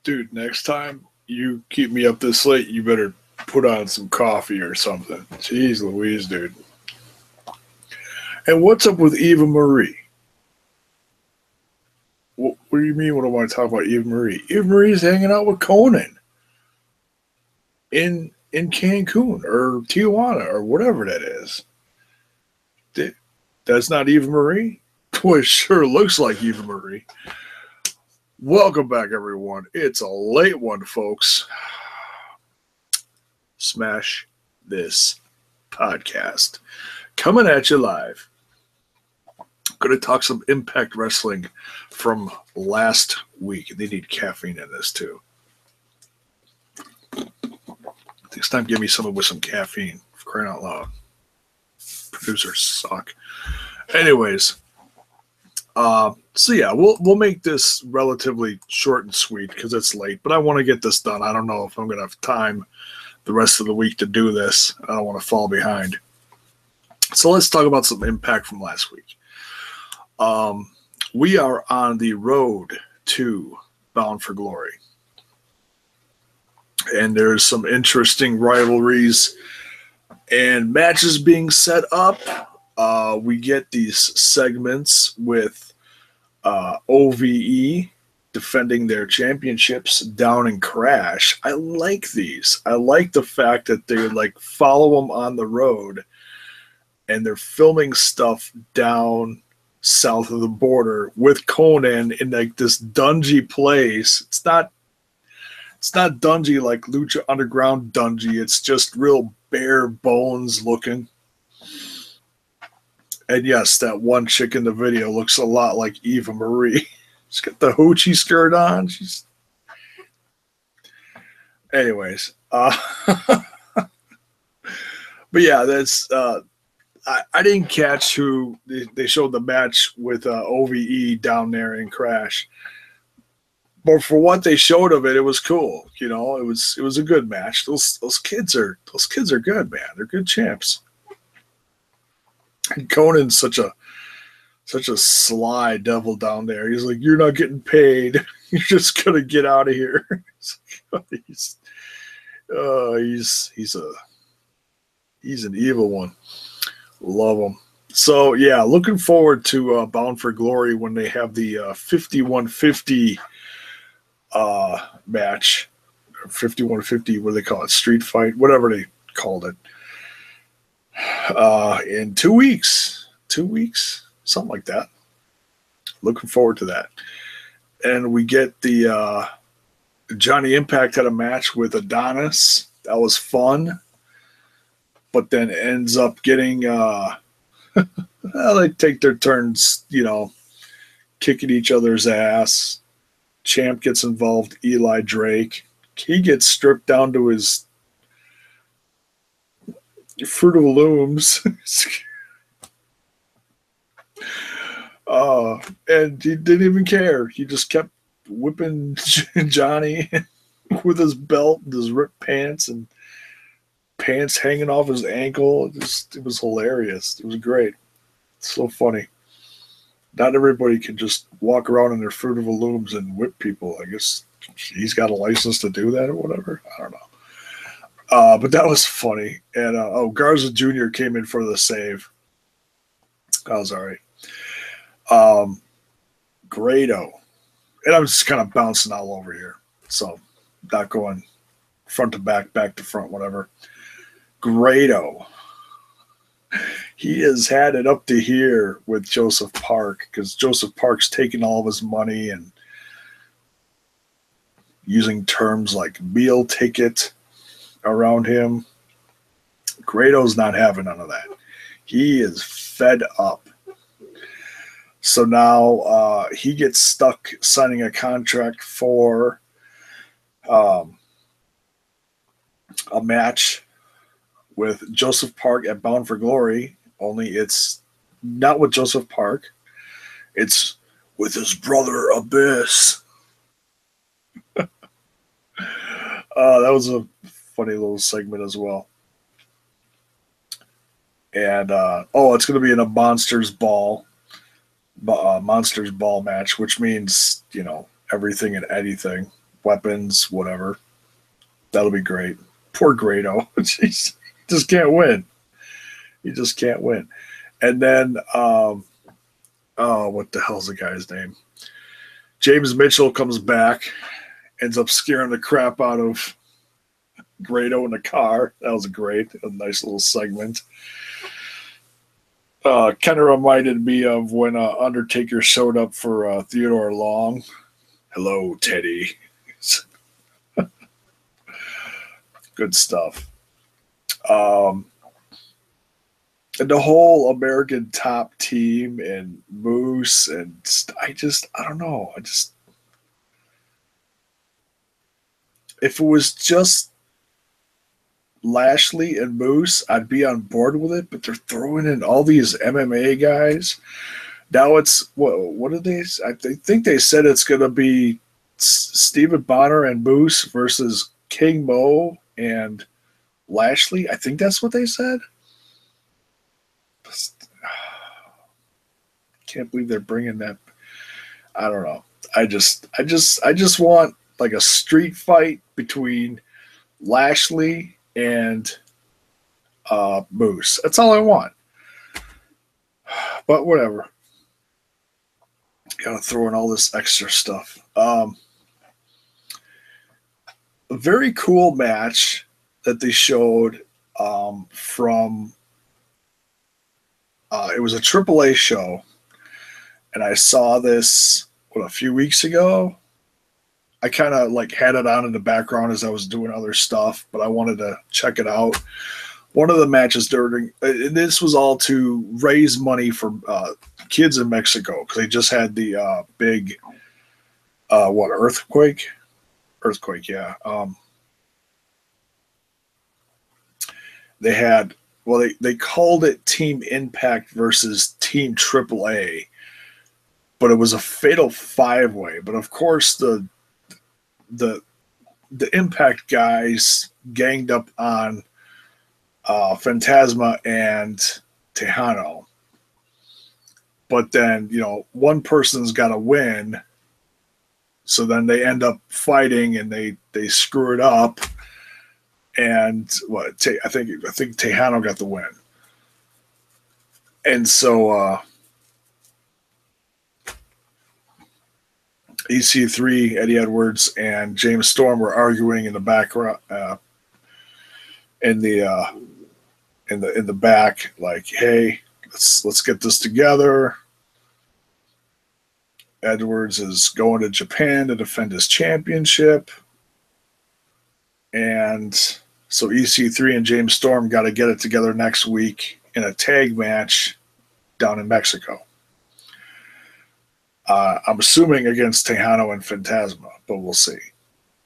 Dude, next time you keep me up this late, you better put on some coffee or something. Jeez Louise, dude. And what's up with Eva Marie? What do you mean? What do I want to talk about Eva Marie? Eva Marie's hanging out with Conan in Cancun or Tijuana or whatever that is. That's not Eva Marie? Boy, it sure looks like Eva Marie. Welcome back, everyone. It's a late one, folks. Smash this podcast. Coming at you live. Going to talk some Impact Wrestling from last week. They need caffeine in this, too. Next time, give me something with some caffeine. For crying out loud. Producers suck. Anyways. So yeah, we'll make this relatively short and sweet because it's late, but I want to get this done. I don't know if I'm going to have time the rest of the week to do this. I don't want to fall behind. So let's talk about some Impact from last week. We are on the road to Bound for Glory. And there's some interesting rivalries and matches being set up. We get these segments with OVE defending their championships down in Crash. I like these. I like the fact that they follow them on the road and they're filming stuff down south of the border with Conan in this dungy place. It's not dungy like Lucha Underground dungy. It's just real bare bones looking. And yes, that one chick in the video looks a lot like Eva Marie. She's got the hoochie skirt on. Anyways. But yeah, that's I didn't catch who they showed the match with OVE down there in Crash. But for what they showed of it, it was cool. You know, it was a good match. Those kids are good, man. They're good champs. And Conan's such a sly devil down there. He's like, "You're not getting paid. You're just gonna get out of here." he's an evil one. Love him. So yeah, looking forward to Bound for Glory when they have the 5150 match, 5150. What do they call it? Street fight, whatever they called it. In 2 weeks, something like that. Looking forward to that. And we get the Johnny Impact had a match with Adonis. That was fun. But then ends up getting they take their turns, kicking each other's ass. Champ gets involved, Eli Drake. He gets stripped down to his Fruit of the Looms. And he didn't even care. He just kept whipping Johnny with his belt and his ripped pants and pants hanging off his ankle. It was hilarious. It was great. It's so funny. Not everybody can just walk around in their Fruit of the Looms and whip people. I guess he's got a license to do that or whatever. I don't know. But that was funny. And Garza Jr. came in for the save. That was all right. Grado. And I'm just kind of bouncing all over here. So not going front to back, back to front, whatever. Grado. He has had it up to here with Joseph Park because Joseph Park's taking all of his money and using terms like meal ticket around him. Grado's not having none of that. He is fed up. So now he gets stuck signing a contract for a match with Joseph Park at Bound for Glory, only it's not with Joseph Park. It's with his brother Abyss. That was a funny little segment as well. And it's going to be in a Monsters Ball match, which means everything and anything. weapons, whatever. That'll be great. Poor Grado. Jeez, he just can't win. He just can't win. And then, what the hell's the guy's name? James Mitchell comes back, ends up scaring the crap out of Grado in the car. That was great. A nice little segment. Kind of reminded me of when Undertaker showed up for Theodore Long. Hello, Teddy. Good stuff. And the whole American Top Team and Moose and I don't know. If it was just Lashley and Moose, I'd be on board with it. But they're throwing in all these MMA guys. Now it's what did they? I think they said it's going to be Stephen Bonner and Moose versus King Mo and Lashley. I think that's what they said. Can't believe they're bringing that. I don't know. I just want like a street fight between Lashley and Moose. That's all I want. But whatever. Gotta throw in all this extra stuff. A very cool match that they showed from it was a AAA show, and I saw this a few weeks ago. I kind of like had it on in the background as I was doing other stuff, but I wanted to check it out. One of the matches during this was all to raise money for kids in Mexico because they just had the big earthquake, yeah. They had they called it Team Impact versus Team AAA, but it was a fatal 5-way. But of course the Impact guys ganged up on Phantasma and Tejano. But then, one person's got to win. So then they end up fighting and they screw it up. And I think Tejano got the win. And so EC3, Eddie Edwards, and James Storm were arguing in the background, in the back, like, hey, let's get this together. Edwards is going to Japan to defend his championship. And so EC3 and James Storm got to get it together next week in a tag match down in Mexico. I'm assuming against Tejano and Phantasma, but we'll see.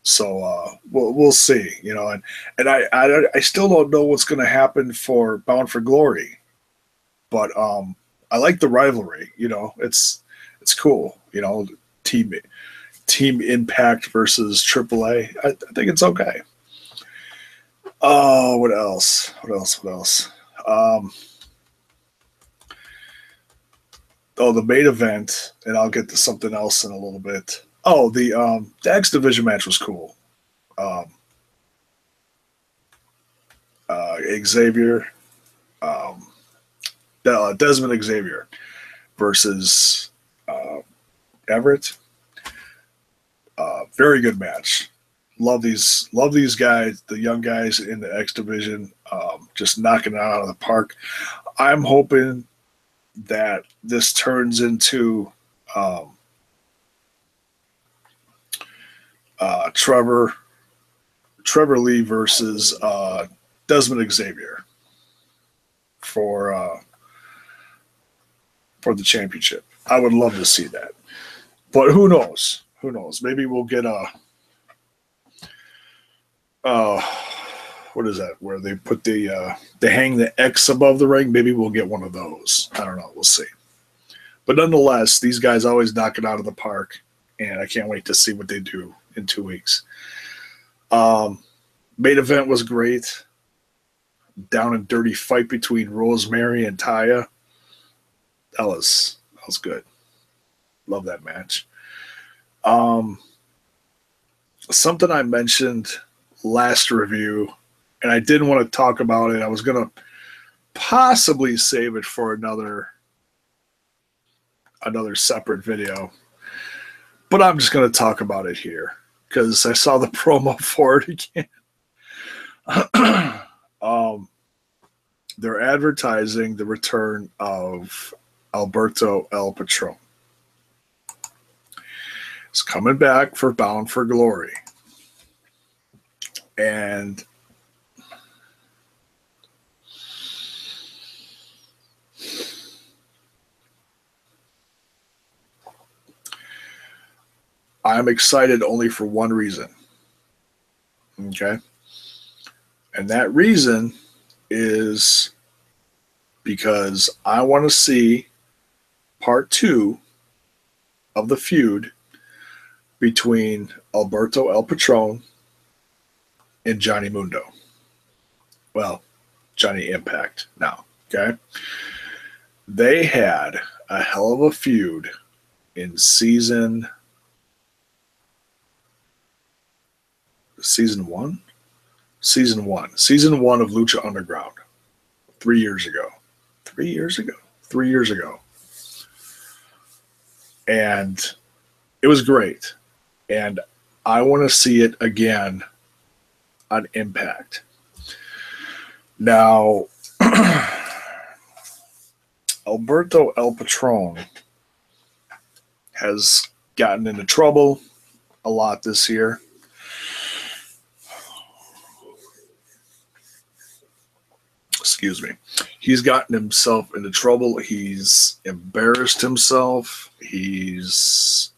So we'll see, and I still don't know what's going to happen for Bound for Glory, but I like the rivalry. It's cool. Team Impact versus AAA. I think it's okay. Oh, what else? The main event, and I'll get to something else in a little bit. Oh, the X Division match was cool. Xavier, Desmond Xavier versus Everett. Very good match. Love these guys, the young guys in the X Division, just knocking it out of the park. I'm hoping that this turns into Trevor Lee versus Desmond Xavier for the championship. I would love to see that, but who knows? Maybe we'll get what is that? Where they put they hang the X above the ring? Maybe we'll get one of those. I don't know. We'll see. But nonetheless, these guys always knock it out of the park, and I can't wait to see what they do in 2 weeks. Main event was great. Down and dirty fight between Rosemary and Taya. That was good. Love that match. something I mentioned last review, and I didn't want to talk about it. I was going to possibly save it for another separate video, but I'm just going to talk about it here because I saw the promo for it again. They're advertising the return of Alberto El Patron. It's coming back for Bound for Glory. And I'm excited only for one reason. Okay? And that reason is because I want to see part 2 of the feud between Alberto El Patron and Johnny Mundo. Well, Johnny Impact now, okay? They had a hell of a feud in season 1? Season 1 of Lucha Underground 3 years ago. 3 years ago. 3 years ago. And it was great. And I want to see it again on Impact. Now, Alberto El Patron has gotten into trouble a lot this year. Excuse me. He's gotten himself into trouble. He's embarrassed himself. He's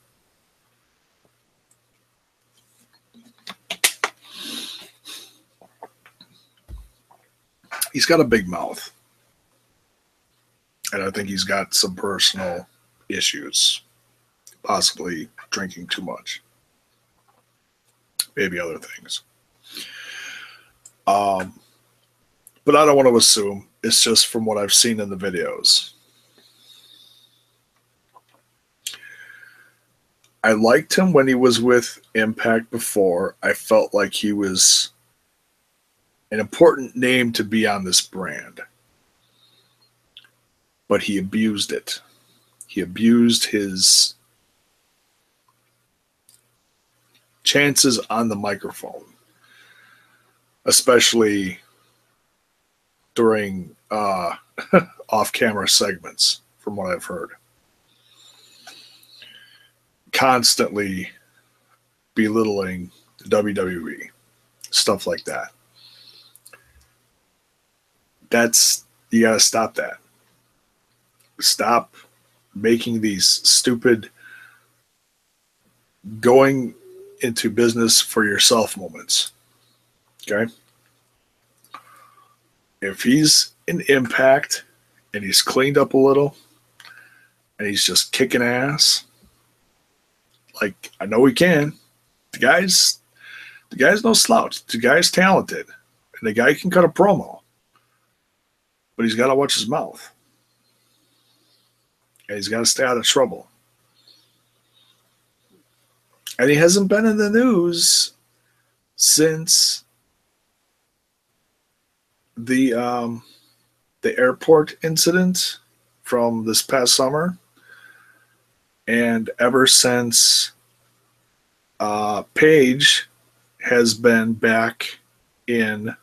got a big mouth. And I think he's got some personal issues. Possibly drinking too much. Maybe other things. But I don't want to assume. It's just from what I've seen in the videos. I liked him when he was with Impact before. I felt like he was an important name to be on this brand. But he abused it. He abused his chances on the microphone. Especially during off-camera segments, from what I've heard. Constantly belittling the WWE. Stuff like that. You gotta stop that. Stop making these stupid going into business for yourself moments. Okay? If he's in Impact and he's cleaned up a little and he's just kicking ass, like I know he can. The guy's no slouch. The guy's talented. And the guy can cut a promo. But he's got to watch his mouth. And he's got to stay out of trouble. And he hasn't been in the news since the airport incident from this past summer, and ever since Paige has been back in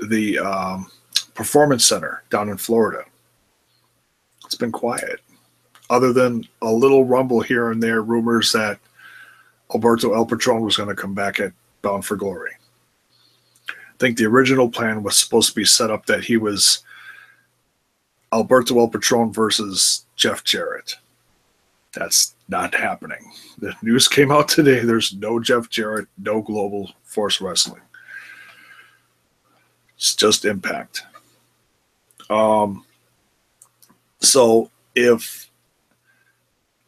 the Performance Center down in Florida. It's been quiet. Other than a little rumble here and there, rumors that Alberto El Patron was going to come back at Bound for Glory. I think the original plan was supposed to be set up that he was Alberto El Patron versus Jeff Jarrett. That's not happening. The news came out today. There's no Jeff Jarrett, no Global Force Wrestling. It's just Impact. So if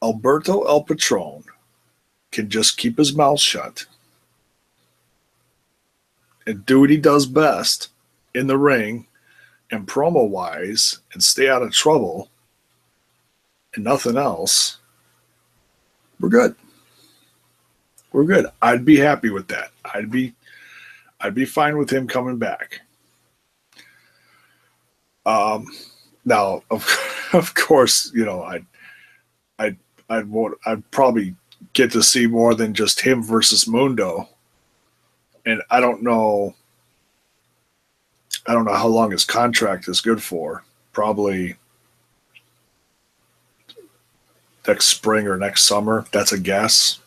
Alberto El Patron can just keep his mouth shut and do what he does best in the ring and promo-wise and stay out of trouble and nothing else, we're good. we're good. I'd be happy with that. I'd be fine with him coming back. Now, of course, you know, I'd probably get to see more than just him versus Mundo. And I don't know how long his contract is good for. Probably next spring or next summer. That's a guess.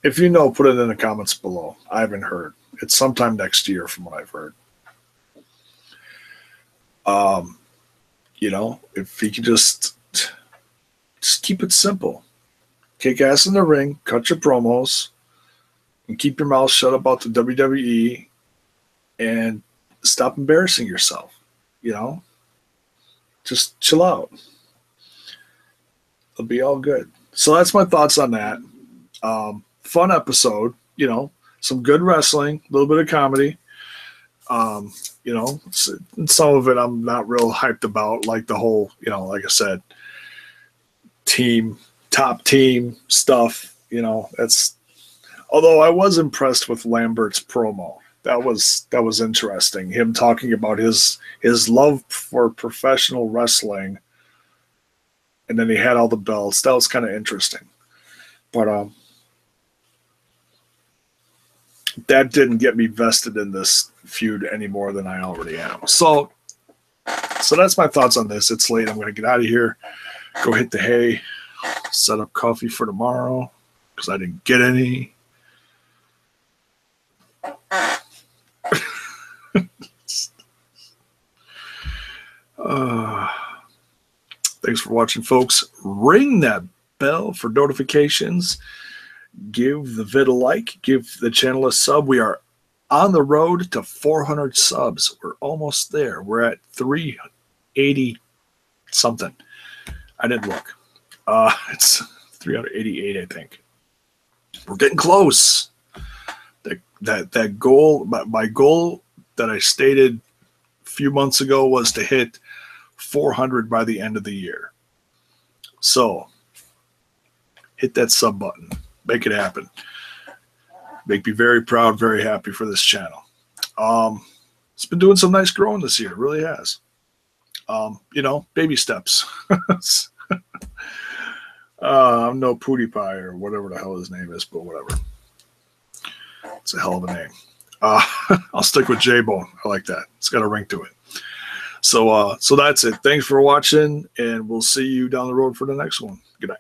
If you know, put it in the comments below. I haven't heard. It's sometime next year from what I've heard. You know, if he could just keep it simple. Kick ass in the ring, cut your promos, and keep your mouth shut about the WWE and stop embarrassing yourself. You know? Just chill out. It'll be all good. So that's my thoughts on that. Fun episode, you know, some good wrestling, a little bit of comedy. You know, some of it I'm not real hyped about, like the whole, you know, like I said, top team stuff, you know, that's, although I was impressed with Lambert's promo. That was interesting. Him talking about his love for professional wrestling, and then he had all the belts. That was kind of interesting. But that didn't get me vested in this feud any more than I already am. So that's my thoughts on this. It's late. I'm going to get out of here, go hit the hay, set up coffee for tomorrow because I didn't get any. Thanks for watching, folks. Ring that bell for notifications. Give the vid a like. Give the channel a sub. We are on the road to 400 subs. We're almost there. We're at 380 something. I didn't look. It's 388, I think. We're getting close. That goal, my goal that I stated a few months ago was to hit 400 by the end of the year. So hit that sub button. Make it happen. Make me very proud, very happy for this channel. It's been doing some nice growing this year. It really has. You know, baby steps. I'm no Pootie Pie or whatever the hell his name is, but whatever. It's a hell of a name. I'll stick with J-Bone. I like that. It's got a ring to it. So that's it. Thanks for watching, and we'll see you down the road for the next one. Good night.